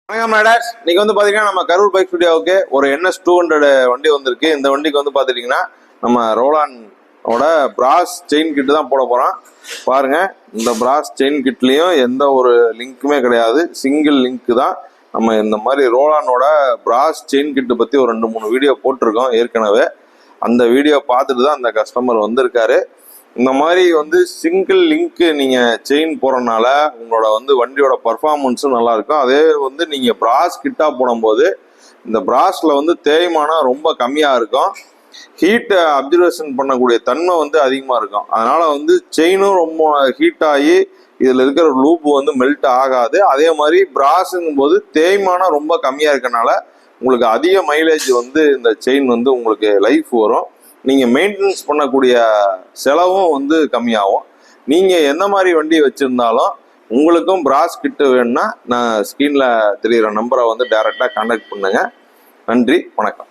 வணக்கம் மேடாஸ். இன்னைக்கு வந்து பாத்தீங்கன்னா நம்ம கரூர் பைக் ஸ்டுடியோவுக்கு ஒரு NS 200 வண்டி வந்திருக்கு. இந்த வண்டிக்கு வந்து பாத்துட்டீங்கன்னா நம்ம ரோலானோட பிராஸ் செயின் கிட்டு தான் போட போறோம். பாருங்க, இந்த பிராஸ் செயின் கிட்லயும் எந்த ஒரு லிங்க்குமே கிடையாது, சிங்கிள் லிங்க் தான். நம்ம இந்த மாதிரி ரோலானோட பிராஸ் செயின் கிட்டு பத்தி ஒரு 2-3 வீடியோ போட்டிருக்கோம் ஏற்கனவே. அந்த வீடியோ பார்த்துட்டு தான் அந்த கஸ்டமர் வந்திருக்காரு. இந்த மாதிரி வந்து சிங்கிள் லிங்க் நீங்க செயின் போறதுனால உங்களோட வந்து வண்டியோட பர்ஃபார்மன்ஸும் நல்லா இருக்கும். அதே வந்து நீங்க பிராஸ் கிட்டா போடும்போது இந்த பிராஸ்ல வந்து தேய்மானம் ரொம்ப கம்மியா இருக்கும். ஹீட்டை அப்சர்வேஷன் பண்ணக்கூடிய தன்மை வந்து அதிகமா இருக்கும். அதனால வந்து செயினும் ரொம்ப ஹீட் ஆகி இதுல இருக்கிற லூப் வந்து மெல்ட் ஆகாது. அதே மாதிரி பிராஸுங்கும் போது தேய்மானம் ரொம்ப கம்மியா இருக்கனால உங்களுக்கு அதிக மைலேஜ் வந்து இந்த செயின் வந்து உங்களுக்கு லைஃப் வரும். நீங்கள் மெயின்டெனன்ஸ் பண்ணக்கூடிய செலவும் வந்து கம்மியாகும். நீங்கள் எந்த மாதிரி வண்டி வச்சுருந்தாலும் உங்களுக்கும் பிராஸ் கிட்டு வேணும்னா நான் ஸ்க்ரீனில் தெரிகிற நம்பரை வந்து டைரெக்டாக கான்டாக்ட் பண்ணுங்கள். நன்றி, வணக்கம்.